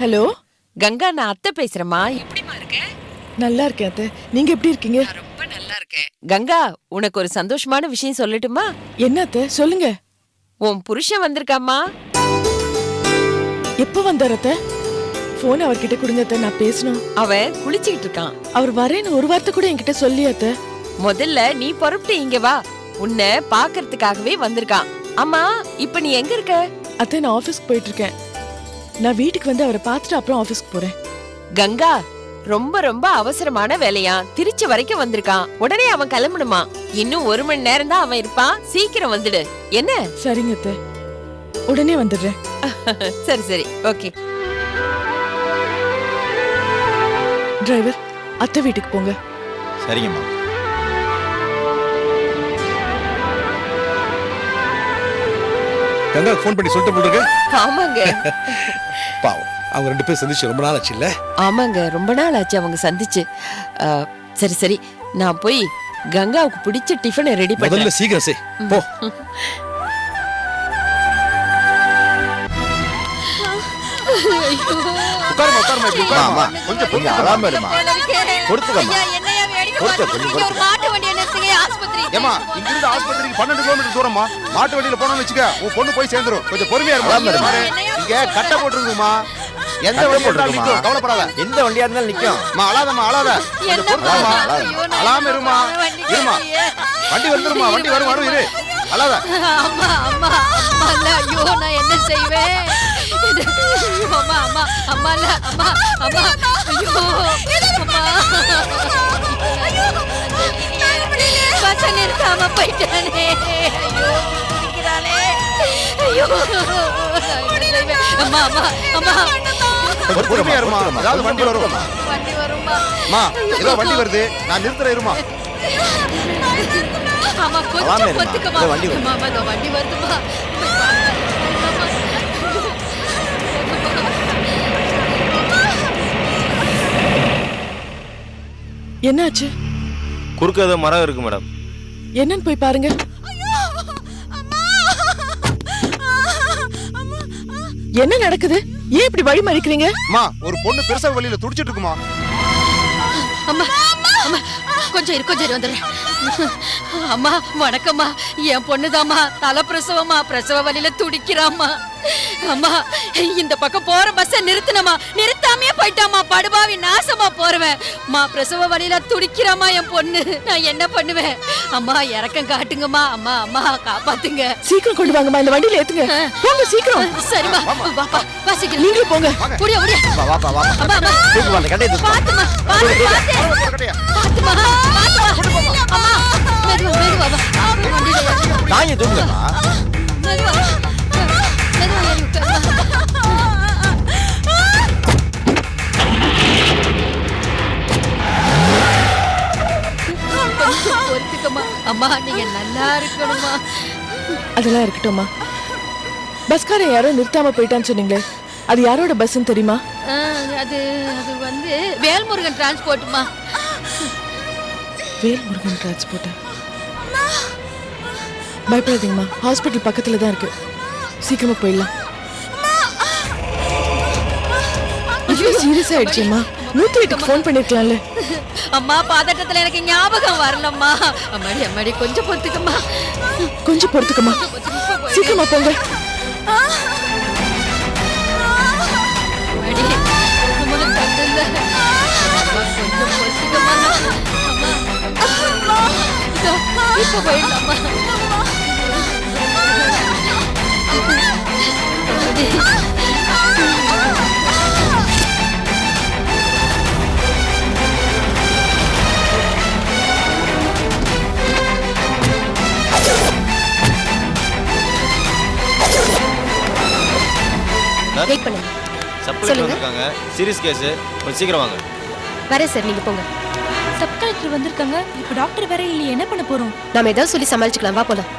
Hello Ganga, நான் அத்தை பேசுறேம்மா. எப்படிமா இருக்க? நல்லா இருக்கேன் அத்தை. நீங்க எப்படி இருக்கீங்க? நான் ரொம்ப நல்லா இருக்கேன். கங்கா, உனக்கு ஒரு சந்தோஷமான விஷயம் சொல்லட்டுமா? என்ன அத்தை சொல்லுங்க. உன் புருஷன் வந்திருக்காமா. எப்ப வந்தார் அத்தை? போன் அவர்கிட்ட கொடுங்க அத்தை, நான் பேசணும். அவன் குளிச்சுக்கிட்டு இருக்கான். அவர் வரேன்னு ஒரு வார்த்தை கூட என்கிட்ட சொல்லி அத்தை. முதல்ல நீ புறப்பட்டு இங்க வா. உன்னை பாக்குறதுக்காகவே வந்திருக்கான். ஆமா, இப்ப நீ எங்க இருக்க? அத்தை, நான் ஆபீஸ்க்கு போயிட்டு இருக்கேன். நான் வீட்டுக்கு வந்து அவரை பார்த்துட்டு அப்புறம் ஆபீஸ்க்கு போறேன். கங்கா, ரொம்ப ரொம்ப அவசரமான வேலையா, திருச்சி வரைக்கும் வந்திருக்கான். உடனே அவன் கிளம்பணுமா. இன்னும் 1 மணி நேரம் தான் அவன் இருப்பான். சீக்கிரம் வந்துடு என்ன? சரிங்க அத்தை, உடனே வந்துடுறேன். சரி சரி, ஓகே. டிரைவர், அத்தை வீட்டுக்கு போங்க. சரிங்கம்மா. கங்கா ஃபோன் பண்ணி சொல்லிட்டு போட்டுருக்கு. ஆமாங்க. பாவம், அவங்க 2 பேரும் சந்திச்சு ரொம்ப நாள் ஆச்சு இல்ல? ஆமாங்க, ரொம்ப நாள் ஆச்சு அவங்க சந்திச்சு. சரி சரி, நான் போய் கங்காவுக்கு பிடிச்ச டிஃபனை ரெடி முதல்ல பண்ணல. சீக்கிரம் செய் போ. உட்காருமா உட்காருமா இப்படி உட்காருமா. கொஞ்சம் கொஞ்சம் அழாம இருமா. பொறுத்துக்கம்மா. ஏமா, இங்க இருந்து ஆஸ்பத்திரிக்கு 12 கிலோமீட்டர் தூரமா. மாட்டு வண்டியில போனோம்னு வெச்சுக்க, உன் பொண்ணு போய் சேர்ந்துரும். கொஞ்சம் பொறுமையா இருமா. இங்க கட்ட போட்டுருக்குமா. எந்த வண்டி போட்டாலும் நிக்கும், கவலைப்படாத. எந்த வண்டியா இருந்தாலும் நிக்கும். அழாதம்மா அழாத. கொஞ்சம் பொறுத்துமா. அழாம இருமா. இருமா. வண்டி வந்துருமா. வண்டி வரும் வரும் இரு. அழாத. அம்மா அம்மா அம்மா இல்ல, ஐயோ நான் என்ன செய்வேன்? அம்மா அம்மா அம்மா இல்ல, அம்மா அம்மா ஐயோ அம்மா. பஸ் நிறுத்தாம போயிட்டானே. ஐயோ குடிக்கிறானே. ஐயோ அம்மா அம்மா அம்மா. கொஞ்சம் பொறுமையா இருமா. ஏதாவது வண்டி வரும். வண்டி வருமா? அம்மா, ஏதோ வண்டி வருது. நான் நிறுத்துறேன் இருமா. அம்மா கொஞ்சம் பொத்துக்கமா. அம்மா அம்மா வண்டி வருதுமா. என்னாச்சு? குறுக்க ஏதோ மரம் இருக்கு மேடம். என்னன்னு போய் பாருங்க. என்ன நடக்குது? ஏன் இப்படி வழி மறிக்கிறீங்க? அம்மா, ஒரு பொண்ணு பெருசா வழியில துடிச்சிட்டு இருக்குமா. அம்மா அம்மா கொஞ்சம் இரு வந்துடுறேன். அம்மா வணக்கம்மா. என் பொண்ணுதாம்மா. தலை பிரசவமா, பிரசவ வழியில துடிக்கிறாம்மா. அம்மா, இந்த பக்கம் போற பஸ்ஸ நிறுத்தினமா, நிறுத்தாமையே போயிட்டாமா. படுபாவி நாசமா போறவன். அம்மா, பிரசவ வழியில துடிக்கிறாமா என் பொண்ணு. நான் என்ன பண்ணுவேன்? அம்மா இறக்கம் காட்டுங்கம்மா. அம்மா அம்மா காப்பாத்துங்க. சீக்கிரம் கொண்டு வாங்கம்மா, இந்த வண்டியில ஏத்துங்க. போங்க சீக்கிரம். சரிம்மா, வாப்பா வா சீக்கிரம். நீங்களும் போங்க. ஓடியா ஓடியா. வா வா வா. அம்மா அம்மா தூக்கு வந்த கட்டைய தூக்கு. பாத்துமா பாத்து பாத்துமா பாத்துமா. அம்மா மெதுவா மெதுவா வா. தாயை தூக்குங்கம்மா. மெதுவா மெதுவா ஏறி உட்காரு. பொறுத்துக்கம்மா. அம்மா நீங்க நல்லா இருக்கணுமா. அதெல்லாம் இருக்கட்டும்மா. பஸ்காரன் யாரோ நிறுத்தாம போயிட்டான்னு சொன்னீங்களே, அது யாரோட பஸ்ன்னு தெரியுமா? அது அது வந்து வேல்முருகன் டிரான்ஸ்போர்ட்மா. வேல்முருகன் டிரான்ஸ்போர்ட். பயப்படாதீங்கம்மா, ஹாஸ்பிட்டல் பக்கத்துல தான் இருக்கு. சீக்கிரமா போயிடலாம். ஐயோ சீரியஸ் ஆயிடுச்சுமா. 108க்கு ஃபோன் பண்ணிருக்கலாம்ல. அம்மா பாதட்டத்துல எனக்கு ஞாபகம் வரலம்மா. அம்மாடி அம்மாடி கொஞ்சம் பொறுத்துக்கம்மா. கொஞ்சம் பொறுத்துக்கம்மா. சீக்கிரமா போங்க. அம்மாடி அம்மா கண்டல. அம்மா கொஞ்சம் பொறுத்துக்கம்மா. அம்மா இப்போ போயிடலாம்மா. வெயிட் பண்ணுங்க. சப் கலெக்டர் வந்திருக்காங்க. Serious case. கொஞ்சம் சீக்கிரம் வாங்க. வரேன் சார், நீங்க போங்க. சப் கலெக்டர் வந்திருக்காங்க. இப்போ டாக்டர் வேற இல்லையே, என்ன பண்ண போறோம்? நாம ஏதாவது சொல்லி சமாளிச்சுக்கலாம். வா போலாம்.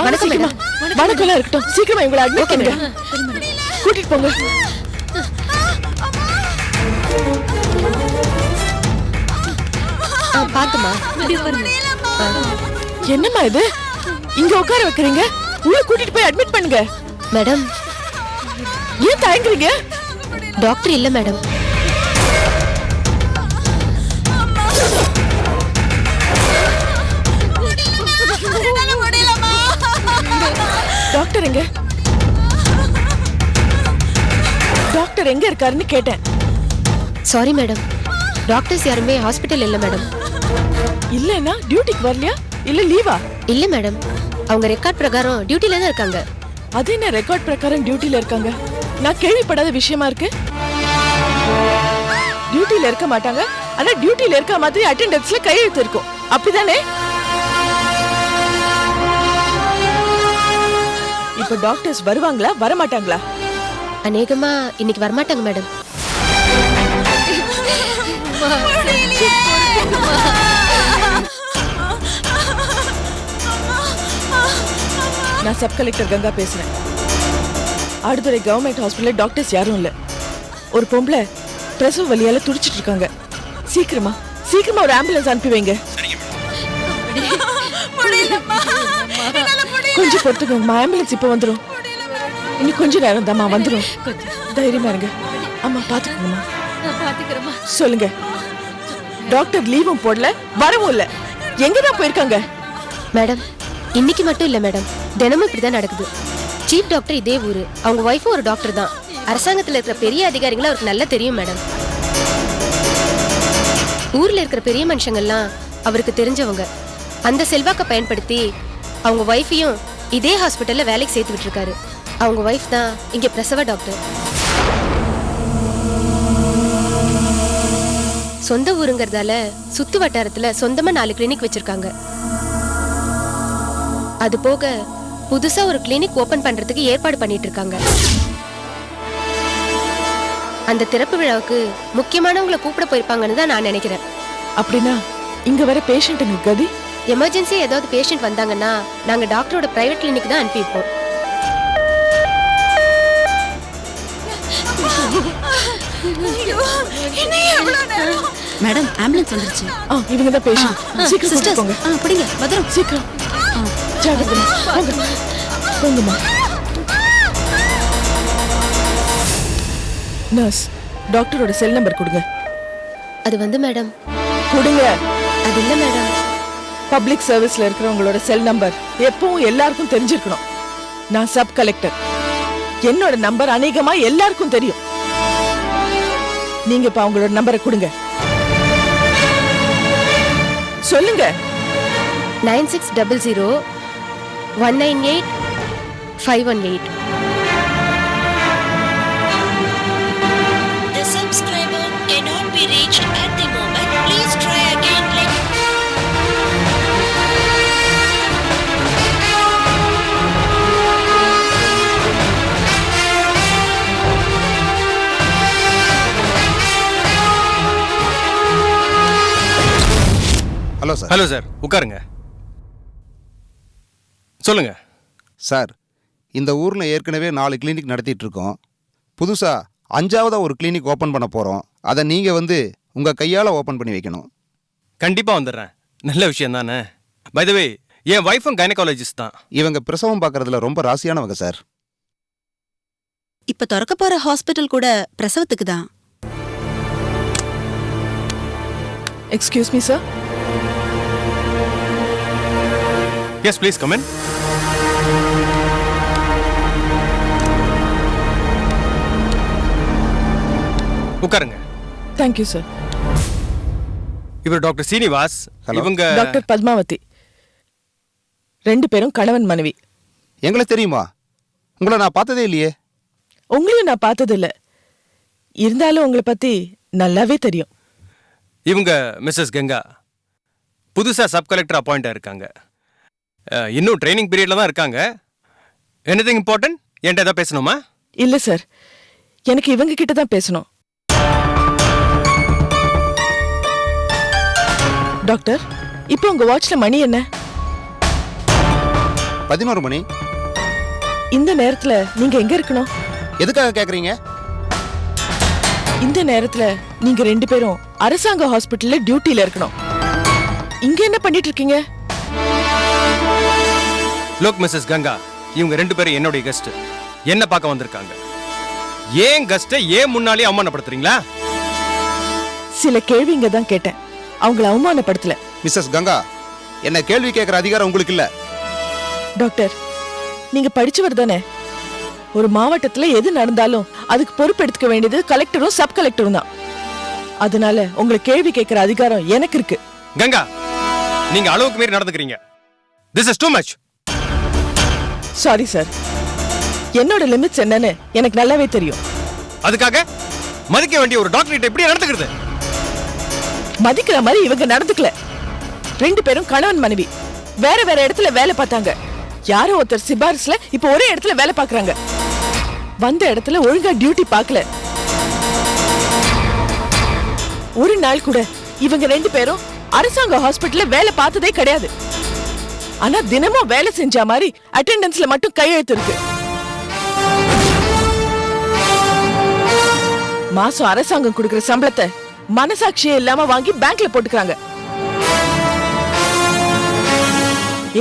வணக்கம் மேடம். வணக்கம் எல்லாம் இருக்கட்டும். சீக்கிரமா இவங்களை அட்மிட் பண்ணுங்க. கூட்டிட்டு போங்க. பாத்துமா. என்னம்மா இது? இங்க உட்கார வைக்கிறீங்க? உள்ள கூட்டிட்டு போய் அட்மிட் பண்ணுங்க. மேடம் ஏன் தயங்குறீங்க? டாக்டர் இல்ல மேடம். டாக்டர் எங்க? டாக்டர் எங்க இருக்காருன்னு கேட்டேன். சாரி மேடம், டாக்டர்ஸ் யாருமே ஹாஸ்பிட்டல் இல்ல மேடம். இல்லன்னா டியூட்டிக்கு வரலையா இல்ல லீவா? இல்ல மேடம், அவங்க ரெக்கார்ட் பிரகாரம் டியூட்டில தான் இருக்காங்க. அது என்ன ரெக்கார்ட் பிரகாரம் டியூட்டில இருக்காங்க? நான் கேள்விப்படாத விஷயமா இருக்கு. டியூட்டில இருக்க மாட்டாங்க, ஆனா டியூட்டில இருக்க மாதிரி அட்டெண்டன்ஸ்ல கையெழுத்து இருக்கும், அப்படிதானே? இப்ப டாக்டர்ஸ் வருவாங்களா வர மாட்டாங்களா? அநேகமா இன்னைக்கு வரமாட்டாங்க மேடம். நான் சப் கலெக்டர் கங்கா பேசுறேன். ஆடுதுறை கவர்மெண்ட் ஹாஸ்பிட்டல் டாக்டர்ஸ் யாரும் இல்ல. ஒரு பொம்பளை பிரசவ வலியால துடிச்சிட்டு இருக்காங்க. சீக்கிரமா ஒரு ஆம்புலன்ஸ் அனுப்பி வைங்க. கொஞ்சம் பொறுத்துக்கோங்கம்மா, ஆம்புலன்ஸ் இப்ப வந்துடும். இன்னும் கொஞ்ச நேரம் தாம்மா வந்துடும். தைரியமா இருங்க. அம்மா பாத்துக்கோங்கம்மா. சொல்லுங்க. டாக்டர் லீவும் போடல, வரவும் இல்ல. எங்கதான் போயிருக்காங்க? மேடம், இன்னைக்கு மட்டும் இல்ல மேடம், தினமும் இப்படிதான் நடக்குது. சீஃப் டாக்டர் இதே ஊரு, அவங்க ஒய்ஃபும் ஒரு டாக்டர் தான். அரசாங்கத்துல இருக்கிற பெரிய அதிகாரிகளை அவருக்கு நல்லா தெரியும் மேடம். ஊர்ல இருக்கிற பெரிய மனுஷங்கள்லாம் அவருக்கு தெரிஞ்சவங்க. அந்த செல்வாக்கை பயன்படுத்தி அவங்க ஒய்ஃபையும் இதே ஹாஸ்பிட்டல்ல வேலைக்கு சேர்த்து விட்டுருக்காரு. அவங்க ஒய்ஃப் தான் இங்க பிரசவ டாக்டர். சொந்த ஊருங்கிறதால சுத்து வட்டாரத்துல சொந்தமா 4 கிளினிக் வச்சிருக்காங்க. அது போக புதுசா ஒரு கிளினிக் ஓபன் பண்றதுக்கு ஏற்பாடு பண்ணிட்டு இருக்காங்க. அந்த திறப்பு விழாவுக்கு முக்கியமானவங்களை கூப்பிட போயிருப்பாங்கன்னு தான் நான் நினைக்கிறேன். அப்படின்னா இங்க வர பேஷண்ட்டுங்க கதி? எமர்ஜென்சி ஏதாவது பேஷண்ட் வந்தாங்கன்னா நாங்க டாக்டரோட பிரைவேட் கிளினிக் தான் அனுப்பி வைப்போம். மேடம், ஆம்புலன்ஸ் வந்துருச்சு. இவங்க தான் பேஷண்ட். சீக்கிரம் கூட்டிட்டு போங்க. அப்படிங்க, பத்திரம். சீக்கிரம். ஜாகிரதையா போங்க. போங்கம்மா. நர்ஸ், டாக்டரோட செல் நம்பர் கொடுங்க. அது வந்து மேடம். கொடுங்க. அது இல்ல மேடம். பப்ளிக் சர்வீஸ்ல இருக்கிறவங்களோட செல் நம்பர் எப்பவும் எல்லாருக்கும் தெரிஞ்சிருக்கணும். நான் சப் கலெக்டர், என்னோட நம்பர் அநேகமா எல்லாருக்கும் தெரியும். நீங்க இப்ப அவங்களோட நம்பரை கொடுங்க. சொல்லுங்க. 9600 198 518. The subscriber cannot be reached at the moment. Please try again later. Hello sir. Hello sir, உட்காருங்க. சொல்லுங்க சார், இந்த ஊரில் ஏற்கனவே 4 கிளினிக் நடத்திட்டு இருக்கோம். புதுசாக 5ஆவதா ஒரு கிளினிக் ஓப்பன் பண்ண போகிறோம். அதை நீங்கள் வந்து உங்கள் கையால் ஓப்பன் பண்ணி வைக்கணும். கண்டிப்பாக வந்துடுறேன். நல்ல விஷயம் தானே. By the way, N வைஃபும் gynaecologist தான். இவங்க பிரசவம் பார்க்கறதுல ரொம்ப ராசியானவங்க சார். இப்ப திறக்க போற ஹாஸ்பிட்டல் கூட பிரசவத்துக்கு தான். Excuse me sir. Yes please come in. உட்காருங்க. Thank you sir. இவர் டாக்டர் சீனிவாஸ். இவங்க டாக்டர் பத்மாவதி. 2 பேரும் கணவன் மனைவி. எங்களை தெரியுமா? உங்களை நான் பார்த்ததே இல்லையே. உங்களையும் நான் பார்த்தது இல்ல, இருந்தாலும் உங்களை பத்தி நல்லாவே தெரியும். இவங்க மிஸ்ஸஸ் கங்கா, புதுசா சப் கலெக்டர் அப்பாயிண்ட் ஆயிருக்காங்க. இன்னும் ட்ரைனிங் பீரியட்ல தான் இருக்காங்க. Anything important? என்கிட்ட ஏதாவது பேசணுமா? இல்ல சார், எனக்கு இவங்க கிட்ட தான் பேசணும். டாக்டர், இப்போ உங்க வாட்ச்ல மணி என்ன? 11 மணி. இந்த நேரத்துல நீங்க எங்க இருக்கணும்? எதுக்காக கேக்குறீங்க? இந்த நேரத்துல நீங்க 2 பேரும் அரசாங்க ஹாஸ்பிட்டல்ல டியூட்டில இருக்கணும். இங்க என்ன பண்ணிட்டு இருக்கீங்க? லோக் மிஸ்ஸஸ் கங்கா, இவங்க 2 பேரும் என்னுடைய கெஸ்ட். என்ன பார்க்க வந்திருக்காங்க. ஏன் கஸ்ட ஏன் முன்னாலே அவமானப்படுத்துறீங்களா? சில கேள்விங்க தான் கேட்டேன், அவங்கள அவமானப்படுத்தல. மிஸ்ஸஸ் கங்கா, என்ன கேள்வி கேட்கிற அதிகாரம் உங்களுக்கு இல்ல. டாக்டர், நீங்க படிச்சவர் தானே? ஒரு மாவட்டத்துல எது நடந்தாலும் அதுக்கு பொறுப்பு எடுத்துக்க வேண்டியது கலெக்டரும் சப் கலெக்டரும் தான். அதனால உங்களை கேள்வி கேட்கிற அதிகாரம் எனக்கு இருக்கு. கங்கா, நீங்க அளவுக்கு மீறி நடந்துக்கிறீங்க. This is too much. Sorry sir, என்னோட லிமிட்ஸ் என்னன்னு எனக்கு நல்லாவே தெரியும். அதுக்காக மதிக்க வேண்டிய ஒரு டாக்டர் எப்படி நடந்துக்கிறது? மதிக்கிற மாதிரி இவங்க நடந்துக்கல. 2 பேரும் கணவன் மனைவி, வேற வேற இடத்துல வேலை பார்த்தாங்க. யாரோ ஒருத்தர் சிபாரிசுல இப்ப ஒரே இடத்துல வேலை பார்க்கறாங்க. வந்த இடத்துல ஒழுங்கா டியூட்டி பார்க்கல. ஒரு நாள் கூட இவங்க 2 பேரும் அரசாங்க ஹாஸ்பிட்டல்ல வேலை பார்த்ததே கிடையாது. ஆனா தினமும் வேலை செஞ்ச மாதிரி அட்டெண்டன்ஸ்ல மட்டும் கையெழுத்து இருக்கு. மாசம் அரசாங்கம் கொடுக்கிற சம்பளத்தை மனசாட்சியே இல்லாம வாங்கி பேங்க்ல போட்டுக்கிறாங்க.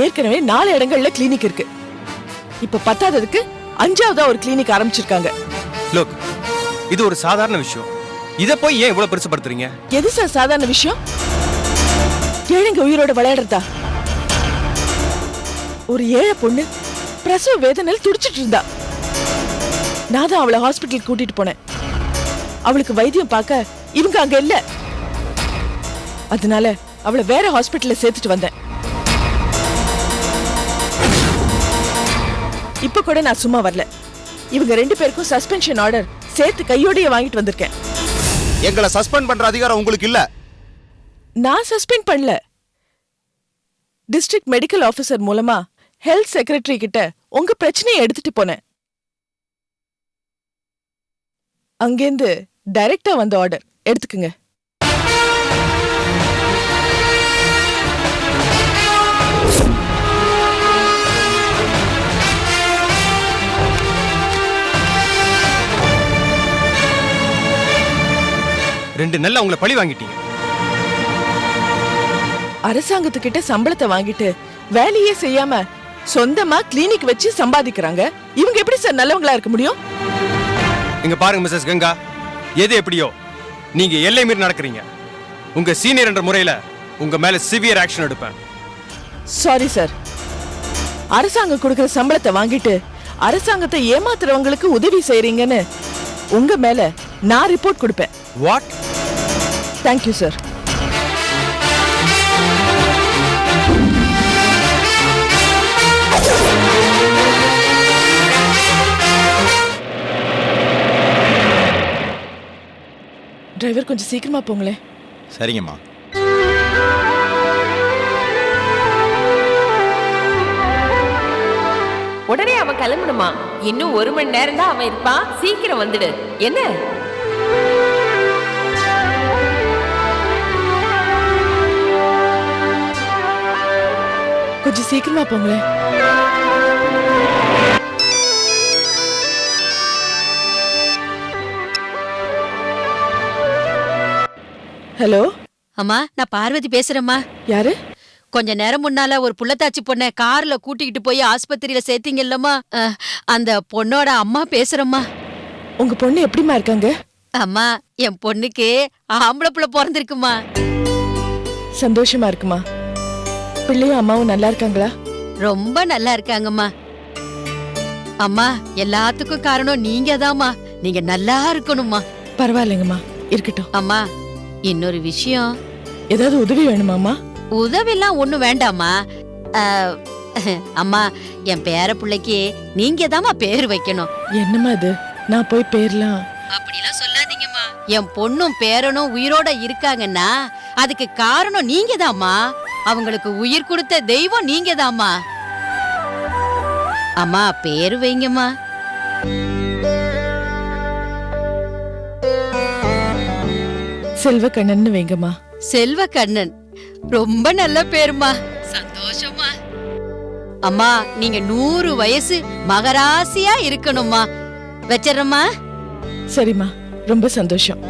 ஏற்கனவே 4 இடங்கள்ல கிளினிக் இருக்கு. இப்ப 10ஆவதுக்கு 5ஆவதா ஒரு கிளினிக் ஆரம்பிச்சிருக்காங்க. லுக், இது ஒரு சாதாரண விஷயம். இத போய் ஏன் இவ்வளவு பெருசுபடுத்துறீங்க? எது சார் சாதாரண விஷயம்? ஏழைங்க உயிரோட விளையாடுறதா? ஒரு ஏழை பொண்ணு பிரசவ வேதனையில் துடிச்சிட்டு இருந்தா. நான் தான் அவளை ஹாஸ்பிட்டல் கூட்டிட்டு போனேன். அவளுக்கு வைத்தியம் பார்க்க இவங்க அங்க இல்ல. அதனால அவளை வேற ஹாஸ்பிட்டல்ல சேர்த்துட்டு வந்தேன். இப்ப கூட நான் சும்மா வரல. இவங்க 2 பேருக்கும் சஸ்பென்ஷன் ஆர்டர் சேர்த்து கையோடயே வாங்கிட்டு வந்திருக்கேன். எங்களை சஸ்பெண்ட் பண்ற அதிகாரம் உங்களுக்கு இல்ல. நான் சஸ்பெண்ட் பண்ணல. டிஸ்ட்ரிக்ட் மெடிக்கல் ஆபீசர் மூலமா ஹெல்த் செக்ரட்டரி கிட்ட உங்க பிரச்சனையை எடுத்துட்டு போனேன். அங்கேந்து டைரக்டா வந்த ஆர்டர் எடுத்துக்குங்க. ரெண்டு நாள்ல உங்களை பழி வாங்கிட்டீங்க. அரசாங்கத்துக்கிட்ட சம்பளத்தை வாங்கிட்டு வேலையே செய்யாம சொந்தமா கிளினிக் வச்சு சம்பாதிக்கிறாங்க. இவங்க எப்படி சார் நல்லவங்களா இருக்க முடியும்? இங்க பாருங்க மிஸ்ஸஸ் கங்கா, எது எப்படியோ நீங்க எல்லை மீறி நடக்கிறீங்க. உங்க சீனியர் என்ற முறையில உங்க மேல சிவியர் ஆக்ஷன் எடுப்பேன். சாரி சார், அரசாங்கம் கொடுக்கிற சம்பளத்தை வாங்கிட்டு அரசாங்கத்தை ஏமாத்துறவங்களுக்கு உதவி செய்றீங்கன்னு உங்க மேல நான் ரிப்போர்ட் கொடுப்பேன். வாட்? Thank you sir. டிரைவர் கொஞ்சம் சீக்கிரமா போங்களேன். சரிங்கம்மா. உடனே அவன் கிளம்பணுமா? இன்னும் 1 மணி நேரம் தான் அவன் இருப்பான். சீக்கிரம் வந்துடு. என்ன? கொஞ்சம் சீக்கிரமா போங்களேன். ஹலோ அம்மா, நான் பார்வதி பேசுறேம்மா. யாரு? கொஞ்ச நேரம் முன்னால ஒரு புள்ளத்தாச்சி பொண்ணை கார்ல கூட்டிக்கிட்டு போய் ஆஸ்பத்திரியில சேர்த்தீங்கல்லம்மா, அந்த பொண்ணோட அம்மா பேசுறேம்மா. உங்க பொண்ணு எப்படிமா இருக்காங்க? அம்மா, என் பொண்ணுக்கு ஆம்பளை புள்ள பிறந்திருக்குமா. சந்தோஷமா இருக்குமா? பிள்ளையும் அம்மாவும் நல்லா இருக்காங்களா? ரொம்ப நல்லா இருக்காங்கம்மா. அம்மா, எல்லாத்துக்கும் காரணம் நீங்க தாம்மா. நீங்க நல்லா இருக்கணும்மா. பரவாயில்லைங்கம்மா, இருக்கட்டும். அம்மா, இன்னொரு விஷயம். ஏதாவது உதவி வேணுமாம்மா? உதவிலாம் ஒண்ணும் வேண்டாமா. அம்மா, என் பேர பிள்ளைக்கு நீங்க தாம்மா பேர் வைக்கணும். என்னம்மா இது? நான் போய் பேர்லாம் அப்படிலாம் சொல்லாதீங்கம்மா. என் பொண்ணும் பேரனும் உயிரோட இருக்காங்கன்னா அதுக்கு காரணம் நீங்க தாம்மா. அவங்களுக்கு உயிர் கொடுத்த தெய்வம் நீங்க தாம்மா. அம்மா, பேரு வைங்கம்மா. செல்வக்கண்ணன் வைங்கம்மா. செல்வக்கண்ணன் ரொம்ப நல்ல பேருமா. சந்தோஷமா. அம்மா, நீங்க 100 வயசு மகராசியா இருக்கணும்மா. வச்சிடறம்மா. சரிம்மா, ரொம்ப சந்தோஷம்.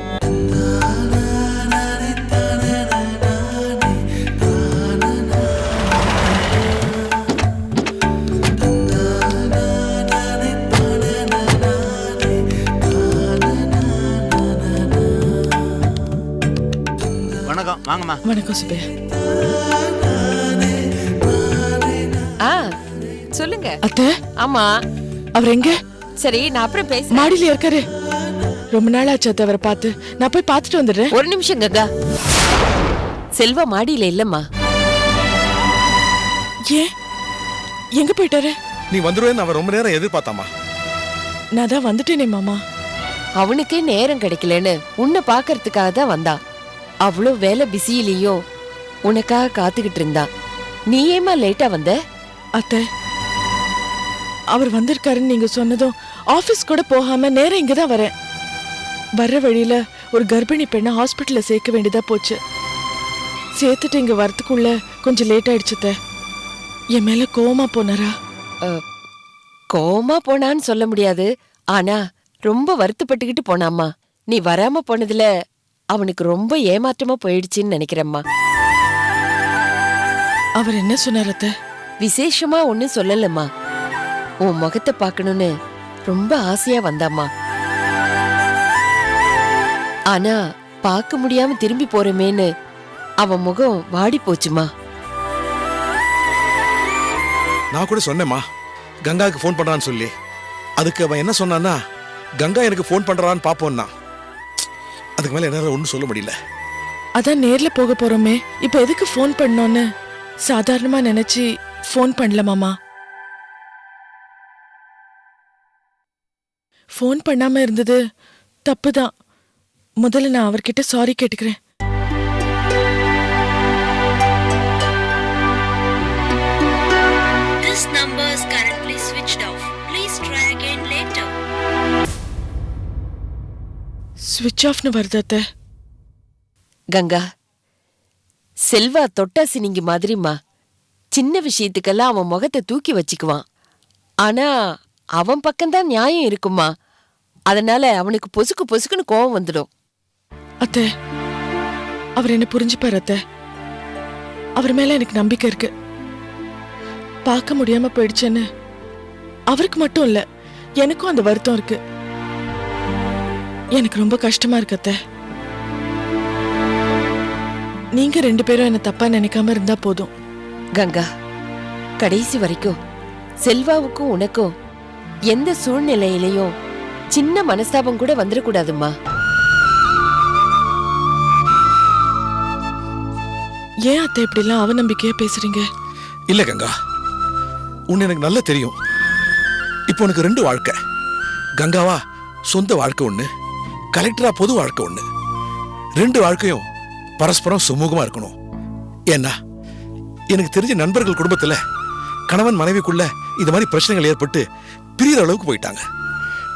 வாங்கம்மா. வணக்கம் சுப்பையா. ஆ சொல்லுங்க. அத்தை, ஆமா, அவர் எங்க? சரி நான் அப்புறம் பேசுறேன். மாடியில இருக்காரு. ரொம்ப நாள் ஆச்சு அத்தை அவரை பார்த்து. நான் போய் பார்த்துட்டு வந்துடுறேன். ஒரு நிமிஷம் கங்கா. செல்வா மாடியில இல்லம்மா. ஏன், எங்க போயிட்டாரு? நீ வந்துருவேன்னு அவன் ரொம்ப நேரம் எதிர்பார்த்தாமா. நான் தான் வந்துட்டேனே மாமா. அவனுக்கே நேரம் கிடைக்கலன்னு உன்னை பாக்கறதுக்காக தான் வந்தா. அவ்வளோ வேலை பிஸியிலையும் உனக்காக காத்துக்கிட்டு இருந்தா. நீ ஏமா லேட்டா வந்த? அத்தை, அவர் வந்திருக்காருன்னு நீங்க சொன்னதும் ஆபீஸ் கூட போகாம நேரம் இங்கதான் வரேன். வர்ற வழியில ஒரு கர்ப்பிணி பெண்ணை ஹாஸ்பிட்டல்ல சேர்க்க வேண்டியதா போச்சு. சேர்த்துட்டு இங்க வரத்துக்குள்ள கொஞ்சம் லேட் ஆயிடுச்சு அத்தை. என் மேல கோவமா போனாரா? கோவமா போனான்னு சொல்ல முடியாது, ஆனா ரொம்ப வருத்தப்பட்டுக்கிட்டு போனாம்மா. நீ வராம போனதுல அவனுக்கு ரொம்ப ஏமாற்றமா போயிடுச்சுன்னு நினைக்கிறேம்மா. அவர் என்ன சொன்னார் அத்தை? விசேஷமா ஒன்னும் சொல்லலம்மா. உன் முகத்தை பார்க்கணும்னு ரொம்ப ஆசையா வந்தாம்மா. ஆனா பார்க்க முடியாம திரும்பி போறமேன்னு அவன் முகம் வாடி போச்சுமா. நான் கூட சொன்னேம்மா கங்காவுக்கு ஃபோன் பண்றான்னு சொல்லி. அதுக்கு அவன் என்ன சொன்னான்னா, கங்கா எனக்கு ஃபோன் பண்றான்னு பாப்போம்னா. அதுக்கு மேல என்னால ஒன்றும் சொல்ல முடியல. அதான் நேர்ல போக போறோமே, இப்ப எதுக்கு ஃபோன் பண்ணோன்னு சாதாரணமா நினைச்சு ஃபோன் பண்ணல மாமா. ஃபோன் பண்ணாம இருந்தது தப்புதான். முதல்ல நான் அவர்கிட்ட சாரி கேட்டுக்கிறேன். This number is currently switched off. Please try again later. ஸ்விட்ச் ஆஃப்னு வருது அத்தை. கங்கா, செல்வா தொட்டா சினிங்கி மாதிரிமா. சின்ன விஷயத்துக்கெல்லாம் அவன் முகத்தை தூக்கி வச்சுக்குவான். ஆனா அவன் பக்கம்தான் நியாயம் இருக்குமா. அதனால அவனுக்கு பொசுக்கு பொசுக்குன்னு கோவம் வந்துடும். அத்தை, அவர் என்ன புரிஞ்சுப்பாரு அத்தை. அவர் மேல எனக்கு நம்பிக்கை இருக்கு. பார்க்க முடியாம போயிடுச்சேன்னு அவருக்கு மட்டும் இல்ல, எனக்கும் அந்த வருத்தம் இருக்கு. எனக்கு ரொம்ப கஷ்டமா இருக்கு அத்தை. நீங்க 2 பேரும் என்ன தப்பா நினைக்காம இருந்தா போதும். கங்கா, கடைசி வரைக்கும் செல்வாவுக்கும் உனக்கும் எந்த சூழ்நிலையிலையும் சின்ன மனஸ்தாபம் கூட வந்துடக்கூடாதும்மா. ஏன் அத்தை இப்படி எல்லாம் அவநம்பிக்கையா பேசுறீங்க? இல்ல கங்கா, உன்னை எனக்கு நல்லா தெரியும். இப்போ உனக்கு 2 வாழ்க்கை. கங்காவா சொந்த வாழ்க்கை ஒண்ணு, கலெக்டரா பொது வாழ்க்கை ஒண்ணு. 2 வாழ்க்கையும் பரஸ்பரம் சுமூகமா இருக்கணும். ஏன்னா எனக்கு தெரிஞ்ச நண்பர்கள் குடும்பத்துல கணவன் மனைவிக்குள்ள இது மாதிரி பிரச்சனைகள் ஏற்பட்டு பிரிகிற அளவுக்கு போயிட்டாங்க.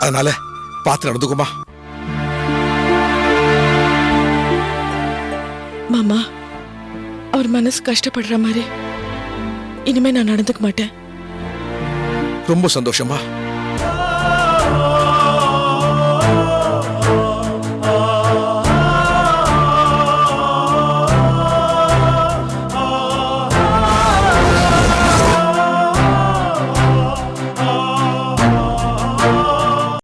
அதனால பார்த்து நடந்துக்குமா. மாமா, அவர் மனசு கஷ்டப்படுற மாதிரி இனிமே நான் நடந்துக்க மாட்டேன். ரொம்ப சந்தோஷமா.